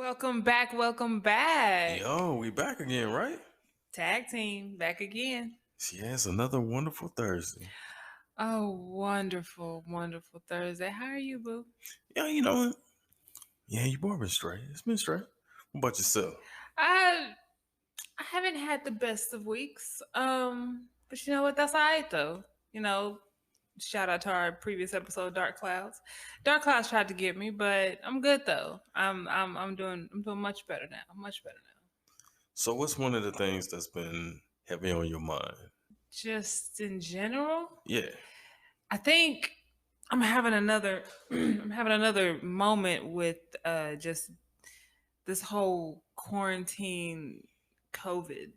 Welcome back. Welcome back. Yo, we back again, right? Tag team back again. Yeah, it's another wonderful Thursday. Oh, wonderful, wonderful Thursday. How are you, boo? Yeah, you know what? Yeah, you boy been straight. It's been straight. What about yourself? I I haven't had the best of weeks. But you know what? That's all right though. You know, shout out to our previous episode, Dark Clouds. Dark Clouds tried to get me, but I'm good though. I'm doing much better now. Much better now. So, what's one of the things that's been heavy on your mind? Just in general, Yeah, I think I'm having another I'm having another moment with just this whole quarantine COVID-19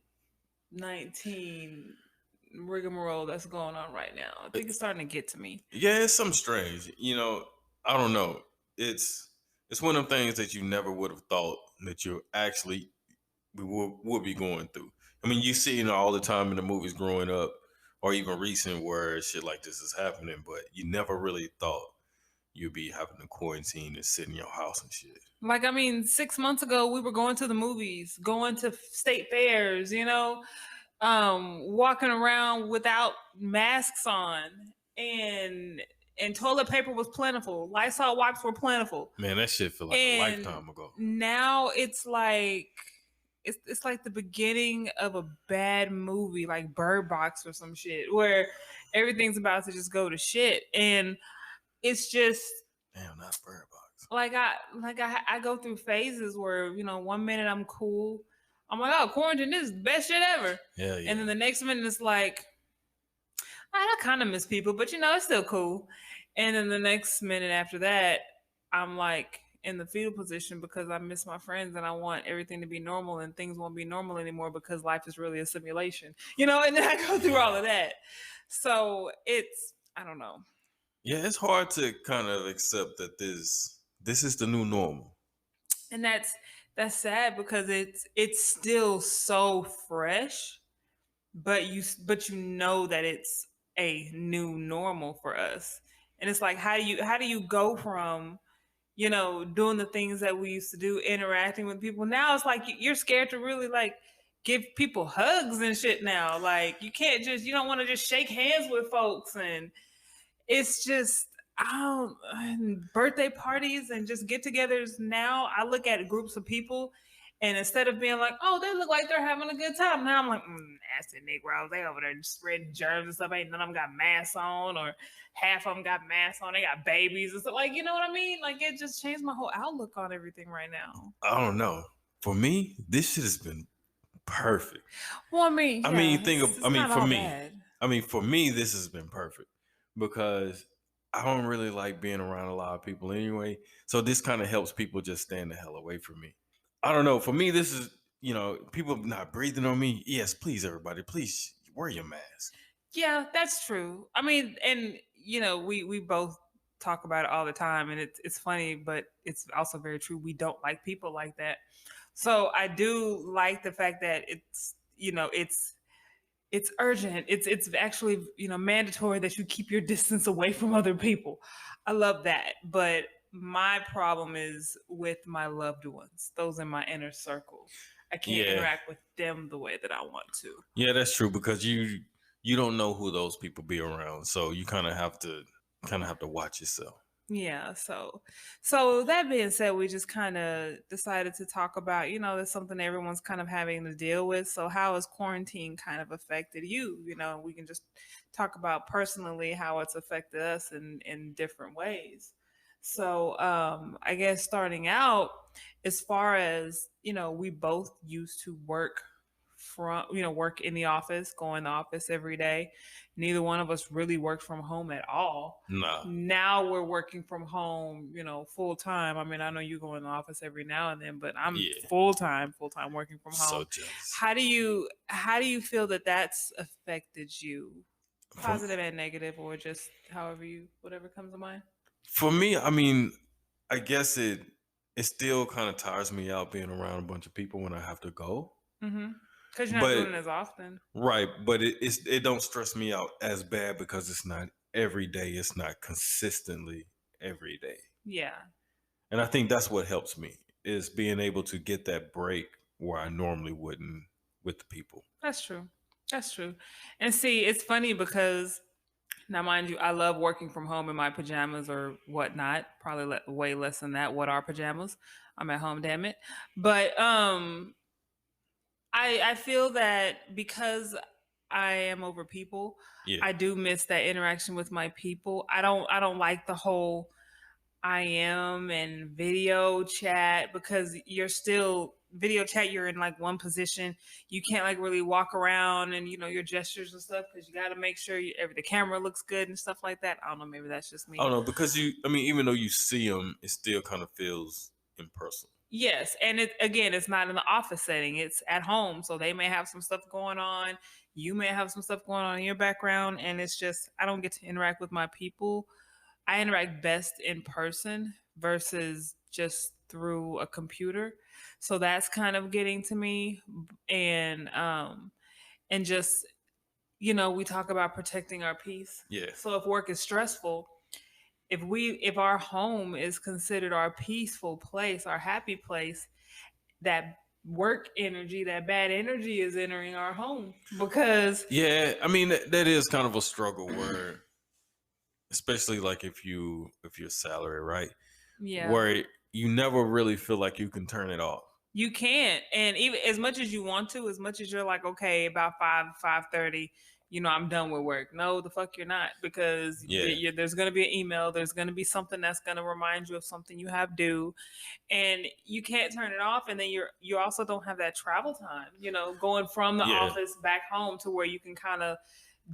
rigmarole that's going on right now. I think it's starting to get to me. yeah, it's something strange. I don't know. It's one of them things that you never would have thought that you actually would be going through. I mean, you see it all the time in the movies growing up, or even recent, where shit like this is happening, but you never really thought you'd be having to quarantine and sit in your house and shit. Like, I mean, 6 months ago, we were going to the movies, going to state fairs, walking around without masks on, and toilet paper was plentiful. Lysol wipes were plentiful. Man, that shit feel like a And lifetime ago. now it's like the beginning of a bad movie, like Bird Box or some shit, where everything's about to just go to shit. And it's just Damn, not Bird Box. I go through phases where, 1 minute I'm cool. I'm like, oh, quarantine is the best shit ever. Hell yeah. And then the next minute it's like, I kind of miss people, but it's still cool. And then the next minute after that, I'm like in the fetal position because I miss my friends and I want everything to be normal, and things won't be normal anymore because life is really a simulation, and then I go through all of that. So I don't know. Yeah, it's hard to kind of accept that this is the new normal. And that's sad because it's still so fresh, but you know that it's a new normal for us. And it's like, how do you go from doing the things that we used to do, interacting with people? Now it's like you're scared to really like give people hugs and shit now. Like you don't want to just shake hands with folks, and it's just and birthday parties and just get-togethers. Now I look at groups of people, and instead of being like, oh, they look like they're having a good time, now I'm like, nasty Negroes, they over there spreading germs and stuff. Ain't none of them got masks on, or half of them got masks on. They got babies and stuff. Like, you know what I mean? Like, it just changed my whole outlook on everything right now. I don't know. For me, this shit has been perfect. Well, I mean, I mean, not for all me, bad. for me, this has been perfect because I don't really like being around a lot of people anyway. So this kind of helps people just stand the hell away from me. I don't know. For me, this is, people not breathing on me. Yes, please, everybody, please wear your mask. Yeah, that's true. I mean, and we both talk about it all the time, and it's funny, but it's also very true. We don't like people like that. So I do like the fact that it's urgent. It's actually mandatory that you keep your distance away from other people. I love that, but my problem is with my loved ones, those in my inner circle. I can't Yeah. interact with them the way that I want to. Yeah, that's true because you don't know who those people be around, so you kind of have to watch yourself. Yeah, so that being said, we just kind of decided to talk about, that's something everyone's kind of having to deal with. So how has quarantine kind of affected you? We can just talk about personally how it's affected us in different ways. So I guess starting out, as far as, we both used to work in the office, go in the office every day. Neither one of us really worked from home at all. Nah. Now we're working from home, full time. I mean, I know you go in the office every now and then, but I'm Yeah. full time working from So home. jealous. How do you feel that that's affected you, For, positive and negative, or just whatever comes to mind? for me, I mean, I guess it still kind of tires me out being around a bunch of people when I have to go. Mm-hmm. Because you're not But doing it as often. right, but it don't stress me out as bad because it's not every day. It's not consistently every day, Yeah. and I think that's what helps me. is being able to get that break where I normally wouldn't with the people. That's true. That's true. And see, it's funny because now, mind you, I love working from home in my pajamas or whatnot. Probably way less than that. What are pajamas? I'm at home, damn it. But I feel that because I am over people, Yeah. I do miss that interaction with my people. I don't like the whole I am and video chat because you're still video chat. You're in like one position. You can't like really walk around and your gestures and stuff because you got to make sure the camera looks good and stuff like that. I don't know. Maybe that's just I me. don't know because I mean, even though you see them, it still kind of feels impersonal. Yes, and it's not in the office setting. It's at home, so they may have some stuff going on. You may have some stuff going on in your background, and it's just I don't get to interact with my people. I interact best in person versus just through a computer. So that's kind of getting to me and just we talk about protecting our peace. Yeah. So if work is stressful, if our home is considered our peaceful place, our happy place, that work energy, that bad energy is entering our home because Yeah, I mean that is kind of a struggle where, especially like if you're salary, right? yeah. Where you never really feel like you can turn it off. You can't. And even as much as you want to, as much as you're like, okay, about 5:30, I'm done with work. No, the fuck you're not, because Yeah. there's going to be an email. There's going to be something that's going to remind you of something you have due, and you can't turn it off. And then you also don't have that travel time. Going from the Yeah. office back home to where you can kind of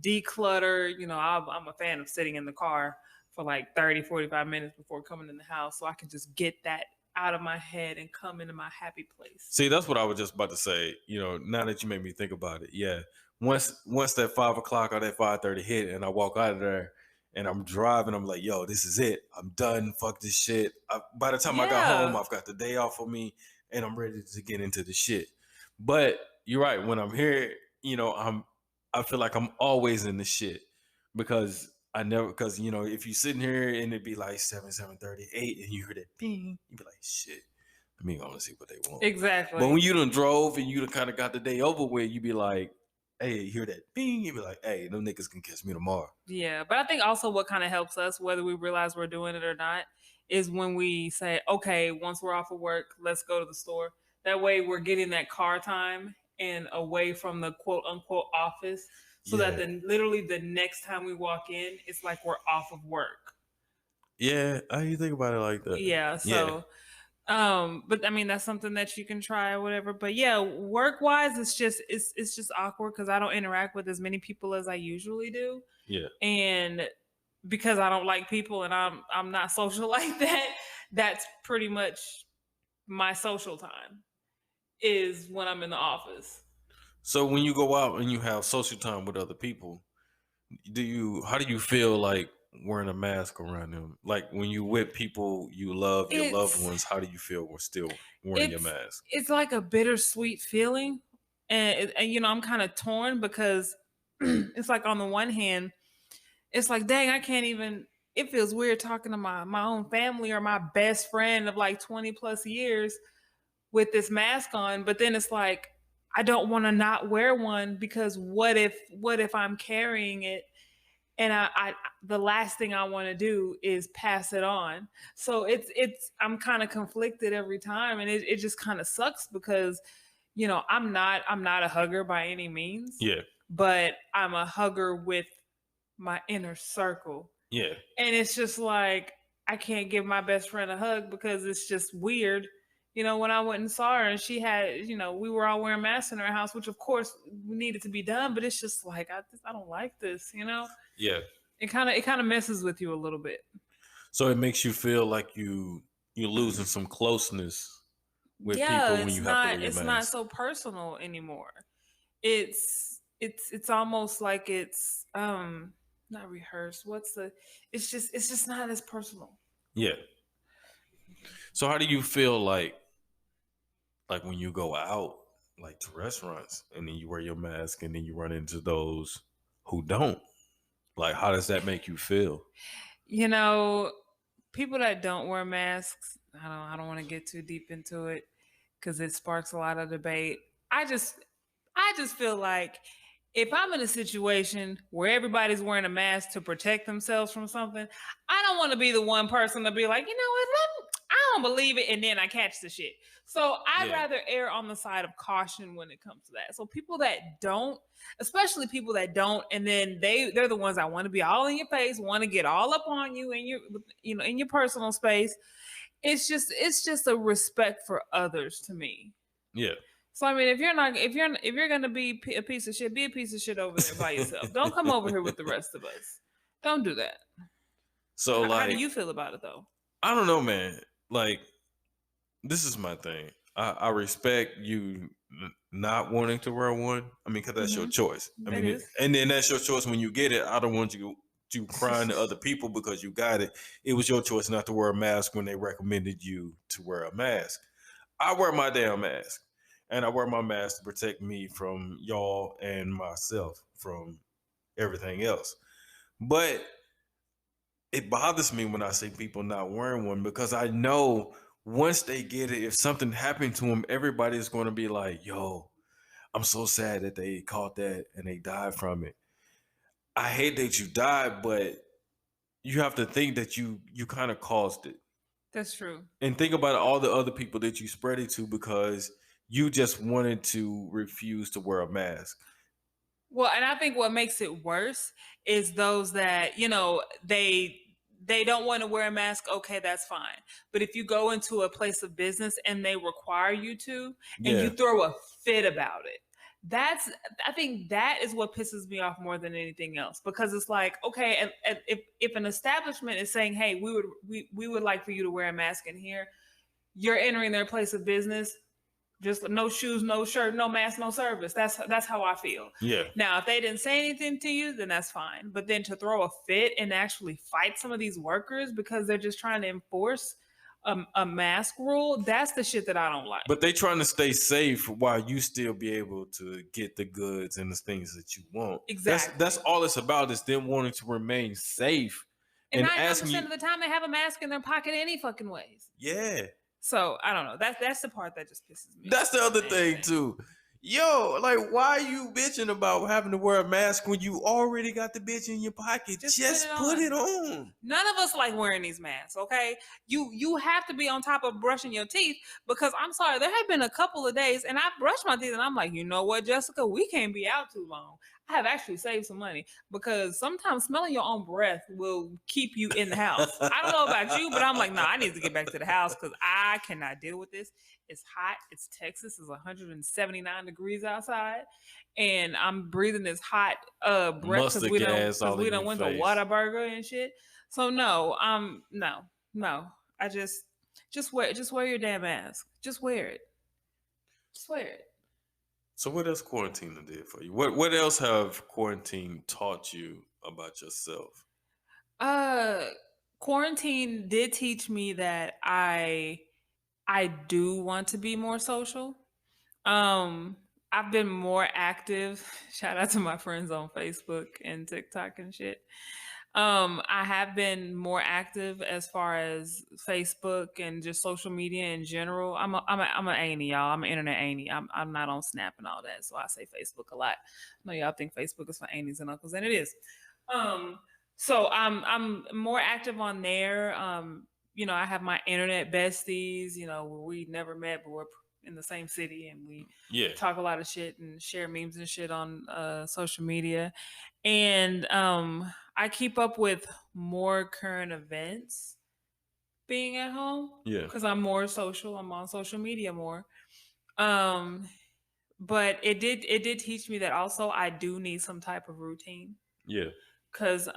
declutter. I'm a fan of sitting in the car for like 30, 45 minutes before coming in the house so I can just get that out of my head and come into my happy place. See, that's what I was just about to say. Now that you made me think about it, yeah. Once that 5 o'clock or that 5:30 hit, and I walk out of there, and I'm driving, I'm like, yo, this is it. I'm done. Fuck this shit. By the time I got home, Yeah. I've got the day off for me, and I'm ready to get into the shit. But you're right. When I'm here, I feel like I'm always in the shit because if you're sitting here and it'd be like 7:30, 8, and you hear that ping, you'd be like, shit. Let me go and see what they want. But when Exactly. you done drove and you done kind of got the day over with, you be like, hey, you hear that bing? You be like, hey, them niggas can catch me tomorrow. Yeah. But I think also what kind of helps us, whether we realize we're doing it or not, is when we say, okay, once we're off of work, let's go to the store. That way we're getting that car time and away from the quote unquote office. So that Yeah. then literally the next time we walk in, it's like we're off of work. Yeah, how you think about it like that? Yeah. Yeah, But I mean that's something that you can try or whatever. But yeah, work wise, it's just awkward because I don't interact with as many people as I usually do. yeah. And because I don't like people and I'm not social like that, that's pretty much my social time is when I'm in the office. So when you go out and you have social time with other people, how do you feel like wearing a mask around them? Like when you with people you love, your loved It's ones, how do you feel when still wearing your it's mask? it's like a bittersweet feeling. And I'm kind of torn because it's like on the one hand, it's like, dang, I can't even. It feels weird talking to my own family or my best friend of like 20 plus years with this mask on. But then it's like, I don't want to not wear one because what if I'm carrying it and I the last thing I want to do is pass it on. So I'm kind of conflicted every time, and it just kind of sucks because I'm not a hugger by any means, Yeah, but I'm a hugger with my inner circle. yeah, And it's just like I can't give my best friend a hug because it's just weird. When I went and saw her and she had, we were all wearing masks in her house, which of course needed to be done, but it's just like I don't like this. yeah. It kind of messes with you a little bit. So it makes you feel like you're losing some closeness with Yeah, people when it's you have to not wear your it's not mask. so personal anymore. It's almost like it's not rehearsed. It's just not as personal. Yeah. So how do you feel like when you go out like to restaurants and then you wear your mask and then you run into those who don't? Like how does that make you feel? You know, people that don't wear masks, I don't want to get too deep into it because it sparks a lot of debate. I just feel like if I'm in a situation where everybody's wearing a mask to protect themselves from something, I don't want to be the one person to be like, you know what, I don't believe it, and then I catch the shit. So I'd Yeah. rather err on the side of caution when it comes to that. So people that don't, especially people that don't, and then they're the ones that want to be all in your face, want to get all up on you in your in your personal space. It's just a respect for others to me. Yeah. So I mean, if you're gonna be a piece of shit, be a piece of shit over there by yourself. Don't come over here with the rest of us. Don't do that. So How do like, you feel about it though? I don't know, man. Like, this is my thing. I respect you not wanting to wear one. I mean, because that's your Mm-hmm. choice. I That mean, is. and then that's your choice when you get it. I don't want you crying to other people because you got it. It was your choice not to wear a mask when they recommended you to wear a mask. I wear my damn mask, and I wear my mask to protect me from y'all and myself from everything else. But it bothers me when I see people not wearing one because I know once they get it, if something happened to them, everybody's going to be like, yo, I'm so sad that they caught that and they died from it. I hate that you died, but you have to think that you kind of caused it. That's true. And think about all the other people that you spread it to because you just wanted to refuse to wear a mask. Well, and I think what makes it worse is those that, they don't want to wear a mask, okay, that's fine. But if you go into a place of business and they require you to and you Yeah. throw a fit about it, that's I think that is what pisses me off more than anything else because it's like, okay, and if an establishment is saying, "Hey, we would like for you to wear a mask in here." You're entering their place of business, just no shoes, no shirt, no mask, no service. That's how I feel. Yeah. Now, if they didn't say anything to you, then that's fine. But then to throw a fit and actually fight some of these workers because they're just trying to enforce a mask rule, that's the shit that I don't like. But they trying to stay safe while you still be able to get the goods and the things that you want. Exactly. That's all it's about is them wanting to remain safe And and 99% asking you. of the time, they have a mask in their pocket any fucking ways. Yeah, So I don't know. That's the part that just pisses me that's off. the other Main thing too. Yo, like, why are you bitching about having to wear a mask when you already got the bitch in your pocket? Just put it on. None of us like wearing these masks, okay? You have to be on top of brushing your teeth because I'm sorry, there have been a couple of days and I brushed my teeth and I'm like, you know what, Jessica, we can't be out too long. I have actually saved some money because sometimes smelling your own breath will keep you in the house. I don't know about you, but I'm like, nah, I need to get back to the house because I cannot deal with this. It's hot. It's Texas. It's 179 degrees outside, and I'm breathing this hot breath because Mustard we don't gas all in your went to face. Whataburger and shit. So no, no. I just wear your damn mask. Just wear it. Just wear it. So what else quarantine did for you? What else have quarantine taught you about yourself? Uh, Quarantine did teach me that I do want to be more social. Um, I've been more active. Shout out to my friends on Facebook and TikTok and shit. I have been more active as far as Facebook and just social media in general. I'm an auntie, y'all. I'm an internet auntie. I'm not on Snap and all that, so I say Facebook a lot. I know y'all think Facebook is for aunties and uncles, and it is. Um, so I'm more active on there. I have my internet besties. Where we never met, but we're in the same city, and we Yeah. talk a lot of shit and share memes and shit on social media. And I keep up with more current events being at home Yeah. because I'm more social. I'm on social media more. Um, but it did teach me that also I do need some type of routine Yeah. because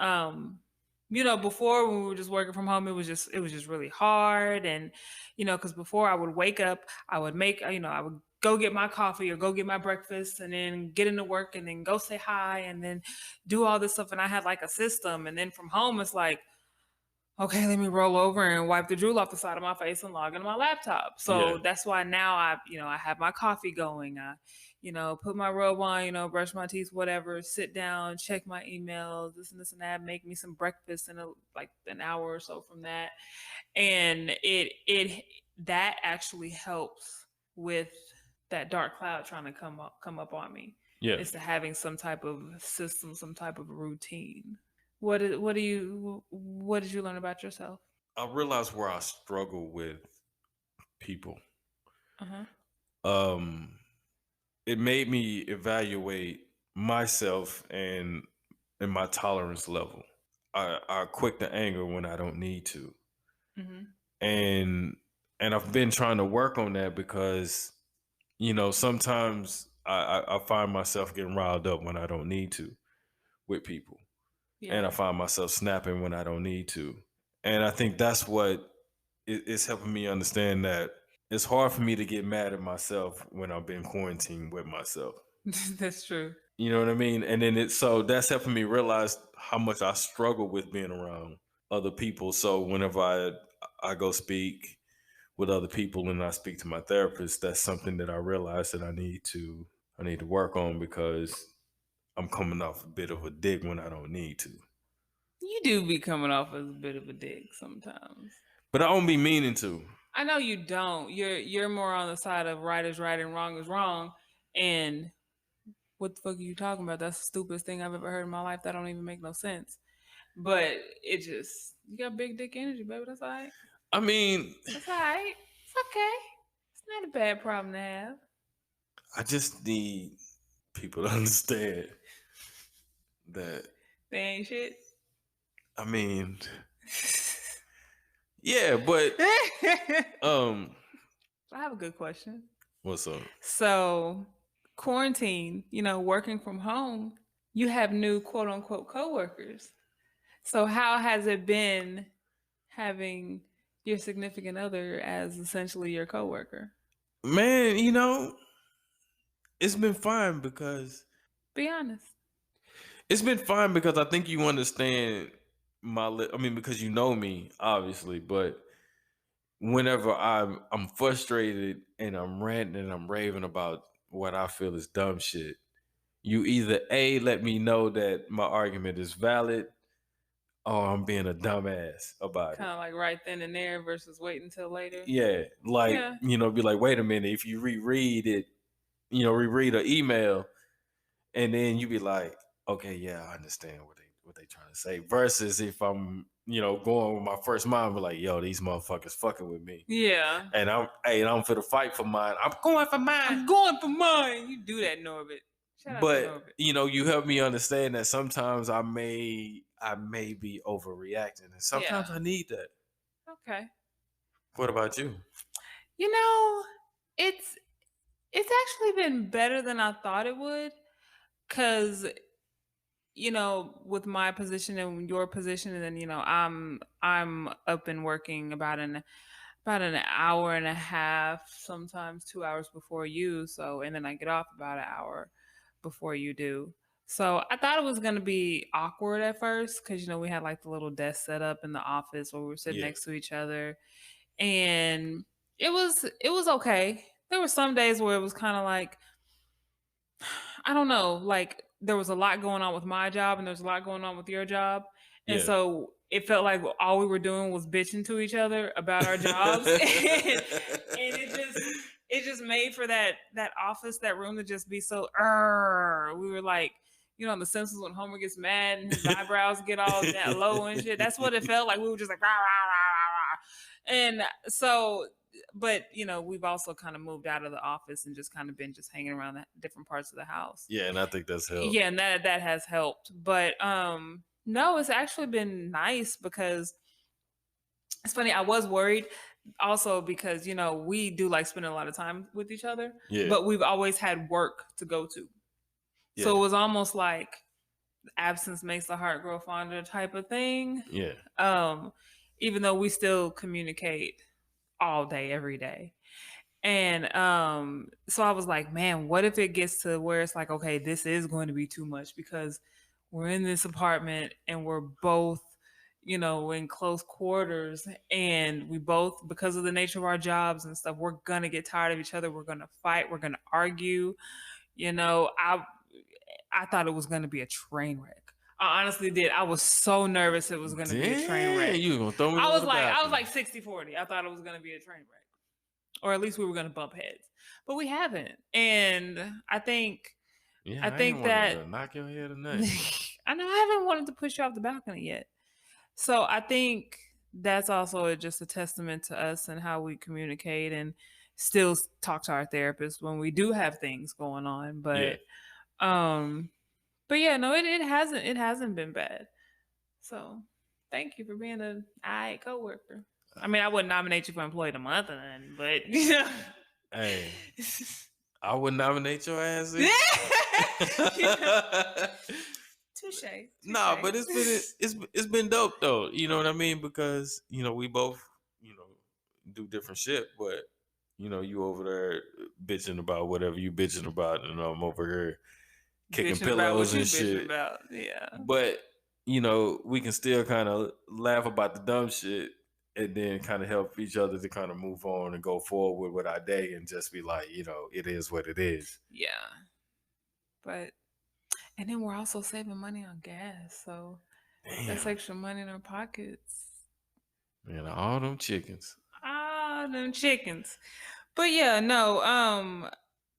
before when we were just working from home it was just really hard. And because before I would wake up, I would make I would go get my coffee or go get my breakfast and then get into work and then go say hi and then do all this stuff, and I had like a system. And then from home it's like, okay, let me roll over and wipe the drool off the side of my face and log into my laptop. Yeah. So that's why now I have my coffee going. Put my robe on, brush my teeth, whatever, sit down, check my emails, this and that, make me some breakfast in like an hour or so from that. And it that actually helps with that dark cloud trying to come up on me. Yeah. Is to having some type of system, some type of routine. What did you learn about yourself? I realized where I struggle with people. Uh-huh. Um, it made me evaluate myself and my tolerance level. I quick to anger when I don't need to, Mhm. and I've been trying to work on that because sometimes I find myself getting riled up when I don't need to with people, and I Yeah. find myself snapping when I don't need to, and I think that's what is helping me understand that it's hard for me to get mad at myself when I've been quarantined with myself. That's true. You know what I mean? And then so that's helping me realize how much I struggle with being around other people. So whenever I go speak with other people and I speak to my therapist, that's something that I realize that I need to work on because I'm coming off a bit of a dick when I don't need to. You do be coming off as a bit of a dick sometimes. But I don't be meaning to. I know you don't. You're more on the side of right is right and wrong is wrong. And what the fuck are you talking about? That's the stupidest thing I've ever heard in my life. That don't even make no sense. But it just you got big dick energy, baby. That's all right. I mean, That's all right. It's okay. It's not a bad problem to have. I just need people to understand that. They ain't shit. I mean, yeah, but um, I have a good question. what's up? So, quarantine, working from home, you have new quote unquote coworkers. So, how has it been having your significant other as essentially your coworker? Man, it's been fine because Be honest. I think you understand I mean, because you know me, obviously, but whenever I'm frustrated and I'm ranting and I'm raving about what I feel is dumb shit, you either A, let me know that my argument is valid, or I'm being a dumbass about it. Kind of like right then and there versus waiting until later. Yeah. Like, Yeah. be like, wait a minute, if you reread an email, and then you be like, okay, yeah, I understand what they trying to say. Versus if I'm, going with my first mind, be like, yo, these motherfuckers fucking with me. Yeah. And I'm for the fight for mine. I'm going for mine. I'm going for mine. You do that, Norbit. Shout out to But Norbit. you help me understand that sometimes I may be overreacting, and sometimes Yeah. I need that. Okay. What about you? You know, it's it's actually been better than I thought it would. Cause with my position and your position, and then I'm up and working about an hour and a half, sometimes 2 hours before you. So, and then I get off about an hour before you do. So I thought it was gonna be awkward at first because we had like the little desk set up in the office where we were sitting Yeah. next to each other, and it was okay. There were some days where it was kind of like I don't know, like there was a lot going on with my job and there's a lot going on with your job. And Yeah. so it felt like all we were doing was bitching to each other about our jobs. And it just made for that office, that room to just be so we were like, on The Simpsons when Homer gets mad and his eyebrows get all that low and shit. That's what it felt like. We were just like rah, rah, rah, rah, rah. And so but we've also kind of moved out of the office and just kind of been just hanging around the different parts of the house. Yeah, and I think that's helped. Yeah, and that has helped. But no, it's actually been nice because it's funny. I was worried also because we do like spending a lot of time with each other, Yeah. but we've always had work to go to. So it was almost like absence makes the heart grow fonder type of thing. Yeah. Even though we still communicate all day, every day. And so I was like, man, what if it gets to where it's like, okay, this is going to be too much because we're in this apartment and we're both, in close quarters, and we both, because of the nature of our jobs and stuff, we're gonna get tired of each other. We're gonna fight. We're gonna argue. I thought it was gonna be a train wreck. I honestly did. I was so nervous it was gonna be a train Damn, wreck. you gonna throw me I over was the like, balcony. 60-40. I thought it was gonna be a train wreck, or at least we were gonna bump heads, but we haven't. And I think Yeah, I I ain't think wanted that to knock your head or nothing. I know I haven't wanted to push you off the balcony yet. So I think that's also just a testament to us and how we communicate and still talk to our therapist when we do have things going on. Yeah. But yeah, no, it hasn't been bad. So thank you for being an alright coworker. I mean, I wouldn't nominate you for Employee of the Month or nothing, but Hey, I would nominate your ass. Touche. Nah, but it's been dope though. You know what I mean? Because we both do different shit, but you over there bitching about whatever you bitching about, and I'm over here kicking bitching about what pillows you and bitching shit. about. Yeah. But we can still kind of laugh about the dumb shit, and then kind of help each other to kind of move on and go forward with our day, and just be like, it is what it is. Yeah. And then we're also saving money on gas, so that's Damn, extra money in our pockets. man, all them chickens. Them chickens. But yeah, no,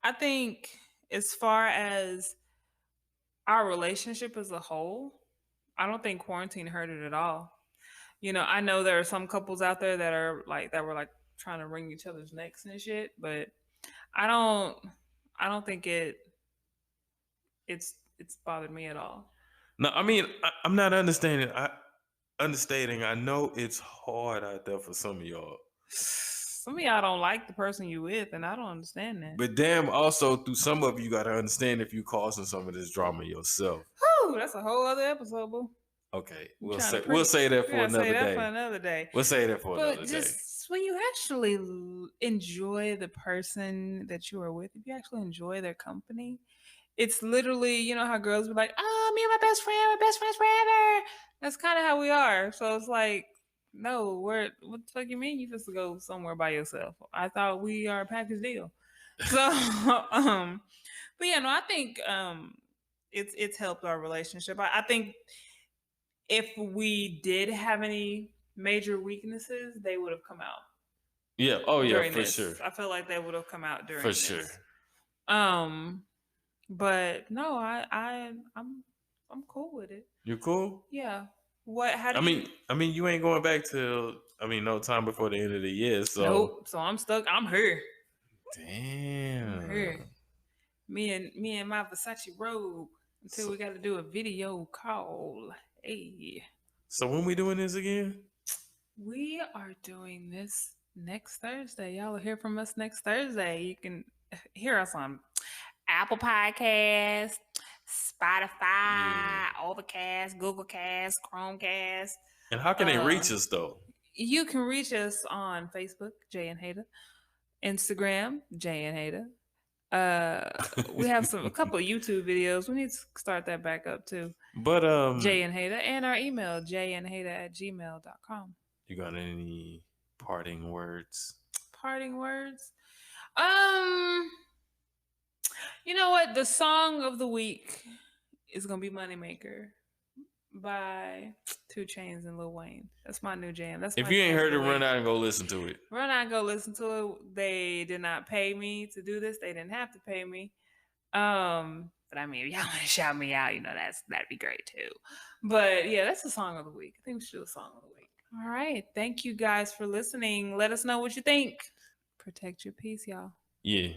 I think as far as our relationship as a whole, I don't think quarantine hurt it at all. I know there are some couples out there that were like trying to wring each other's necks and shit, but I don't think it's bothered me at all. No, I mean, I'm not understanding. Understating. I know it's hard out there for some of y'all, Some of y'all don't like the person you with, and I don't understand that. but damn, also through some of you got to understand if you causing some of this drama yourself. Whew, that's a whole other episode, boo. Okay, You we'll trying to say that we for gotta another say that day. for another day. We'll say that for But another day. just when you actually enjoy the person that you are with, if you actually enjoy their company, it's literally, how girls be like, "Oh, me and my best friends forever." That's kind of how we are. So it's like, no, what the fuck you mean you supposed to go somewhere by yourself? I thought we are a package deal. So, but yeah, no, I think it's helped our relationship. I think if we did have any major weaknesses, they would have come out. Yeah. Oh yeah, During for this. sure. I feel like they would have come out during For this. sure. But no, I'm cool with it. You cool? Yeah. What? How do I mean, you ain't going back till no time before the end of the year. So nope. So I'm stuck. I'm here. damn. I'm here. Me and my Versace robe until we got to do a video call. Hey. So when we doing this again? We are doing this next Thursday. Y'all will hear from us next Thursday. You can hear us on Apple Podcasts, Spotify, Overcast, Google Cast, Chromecast. And how can they reach us though? You can reach us on Facebook, Jay and Hater, Instagram, Jay and Hater. We have a couple of YouTube videos. We need to start that back up too. But Jay and Hater, and our email, jayandhater@gmail.com. You got any parting words? Parting words? You know what? The song of the week is gonna be "Moneymaker" by 2 Chainz and Lil Wayne. That's my new jam. That's if you ain't heard it, run out and go listen to it. Run out and go listen to it. They did not pay me to do this. They didn't have to pay me. But I mean, if y'all want to shout me out, that'd be great too. But yeah, that's the song of the week. I think we should do a song of the week. All right. Thank you guys for listening. Let us know what you think. Protect your peace, y'all. Yeah.